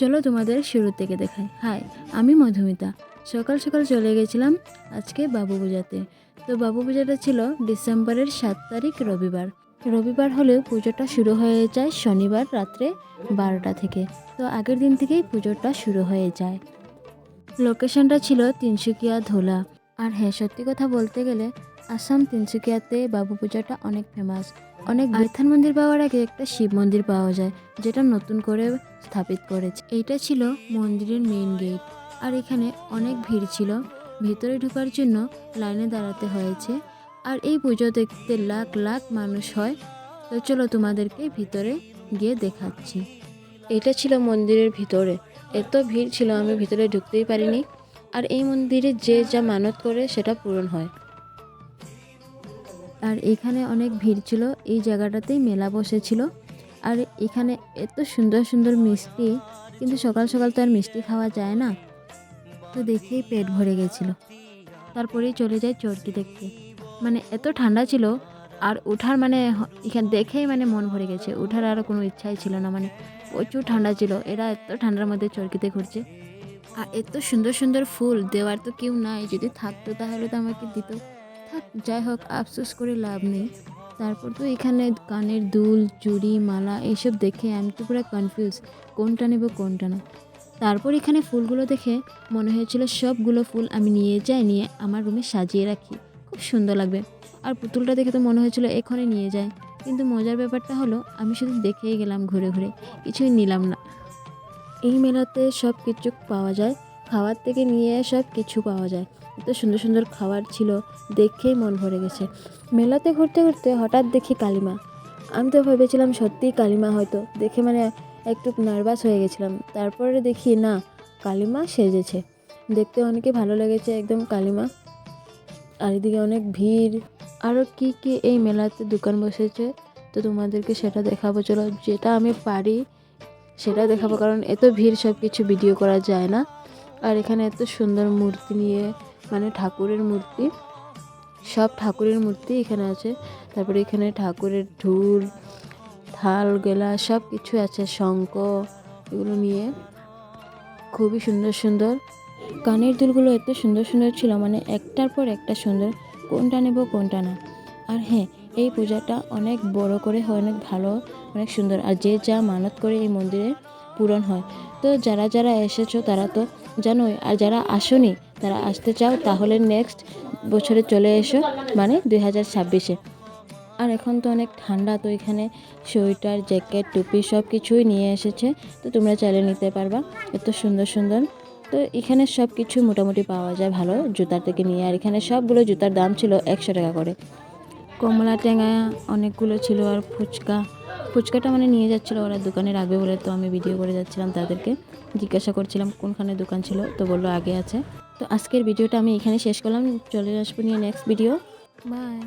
চলো তোমাদের শুরু থেকে দেখাই। হাই, আমি মধুমিতা। সকাল সকাল চলে গেছিলাম আজকে বাবু পূজাতে। তো বাবু পূজাটা ছিল ডিসেম্বরের 7 তারিখ রবিবার। রবিবার হলেও পুজোটা শুরু হয়ে যায় শনিবার রাত্রে 12টা থেকে। তো আগের দিন থেকেই পুজোটা শুরু হয়ে যায়। লোকেশনটা ছিল তিনসুকিয়া ধোলা। আর হ্যাঁ, সত্যি কথা বলতে গেলে আসাম তিনসুকিয়াতে বাবু পূজাটা অনেক ফেমাস। অনেক বৃথান মন্দির পাওয়ার আগে একটা শিব মন্দির পাওয়া যায়, যেটা নতুন করে স্থাপিত করেছে। এইটা ছিল মন্দিরের মেইন গেট। আর এখানে অনেক ভিড় ছিল, ভিতরে ঢোকার জন্য লাইনে দাঁড়াতে হয়েছে। আর এই পুজো দেখতে লাখ লাখ মানুষ হয়। তো চলো তোমাদেরকে ভিতরে গিয়ে দেখাচ্ছি। এটা ছিল মন্দিরের ভিতরে। এত ভিড় ছিল, আমি ভিতরে ঢুকতেই পারিনি। আর এই মন্দিরে যে যা মানত করে সেটা পূরণ হয়। আর এখানে অনেক ভিড় ছিল, এই জায়গাটাতেই মেলা বসেছিল। আর এখানে এত সুন্দর সুন্দর মিষ্টি, কিন্তু সকাল সকাল তো আর মিষ্টি খাওয়া যায় না, তো দেখেই পেট ভরে গেছিল। তারপরেই চলে যায় চরকি দেখতে। মানে এত ঠান্ডা ছিল, আর ওঠার এখানে দেখেই মন ভরে গেছে। ওঠার আর কোনো ইচ্ছাই ছিল না, প্রচুর ঠান্ডা ছিল। এরা এত ঠান্ডার মধ্যে চরকিতে ঘুরছে। আর এত সুন্দর সুন্দর ফুল দেওয়ার তো কেউ নাই, যদি থাকতো তাহলে তো আমাকে দিত। থাক, যাই হোক, আফসোস করে লাভ নেই। তারপর তো এখানে কানের দুল, চুড়ি, মালা এইসব দেখে আমি তো পুরো কনফিউজ, কোনটা নেব কোনটা না। তারপর এখানে ফুলগুলো দেখে মনে হয়েছিল সবগুলো ফুল আমি নিয়ে আমার রুমে সাজিয়ে রাখি, খুব সুন্দর লাগবে। আর পুতুলটা দেখে তো মনে হয়েছিল এখনই নিয়ে যায়। কিন্তু মজার ব্যাপারটা হলো, আমি শুধু দেখেই গেলাম ঘুরে ঘুরে, কিছুই নিলাম না। এই মেলাতে সব কিছু পাওয়া যায়, খাওয়ার থেকে নিয়ে সব কিছু পাওয়া যায়। এত সুন্দর সুন্দর খাবার ছিল, দেখেই মন ভরে গেছে। মেলাতে ঘুরতে ঘুরতে হঠাৎ দেখি কালিমা। আমি তো ভেবেছিলাম সত্যিই কালিমা, হয়তো দেখে একটু নার্ভাস হয়ে গেছিলাম। তারপরে দেখি না, কালিমা সেজেছে। দেখতে অনেকে ভালো লেগেছে একদম কালিমা। আর এদিকে অনেক ভিড়। আরও কি কি এই মেলাতে দোকান বসেছে, তো তোমাদেরকে সেটা দেখাবো। চলো, যেটা আমি পারি সেটা দেখাবো, কারণ এত ভিড় সব কিছু ভিডিও করা যায় না। আর এখানে এত সুন্দর মূর্তি নিয়ে, ঠাকুরের মূর্তি, সব ঠাকুরের মূর্তি এখানে আছে। তারপরে এখানে ঠাকুরের ঢুল, থাল, গেলা সব কিছু আছে, শঙ্খ, এগুলো নিয়ে খুবই সুন্দর সুন্দর। কানের দুলগুলো এত সুন্দর সুন্দর ছিল, একটার পর একটা সুন্দর, কোনটা নেব কোনটা না। আর হ্যাঁ, এই পূজাটা অনেক বড় করে হয়, অনেক ভালো, অনেক সুন্দর। আর যে যা মানত করে এই মন্দিরে পূরণ হয়। তো যারা যারা এসেছো তারা তো জানোই, আর যারা আসোনি তারা আসতে চাও তাহলে নেক্সট বছরে চলে এসো, 2026-এ। আর এখন তো অনেক ঠান্ডা, তো এখানে সোয়েটার, জ্যাকেট, টুপি সব কিছুই নিয়ে এসেছে, তো তোমরা চাইলে নিতে পারবা। এত সুন্দর সুন্দর। তো এখানে সব কিছু মোটামুটি পাওয়া যায় ভালো, জুতার থেকে নিয়ে। আর এখানে সবগুলো জুতার দাম ছিল 100 টাকা করে। কমলা টেঙা অনেকগুলো ছিল। আর ফুচকাটা নিয়ে যাচ্ছিলো ওরা, দোকানে রাখবে বলে। তো আমি ভিডিও করে যাচ্ছিলাম, তাদেরকে জিজ্ঞাসা করছিলাম কোনখানে দোকান ছিল, তো বললো আগে আছে। তো আজকের ভিডিওটা আমি এখানে শেষ করলাম, চলে আসবো নিয়ে নেক্সট ভিডিও। বাই।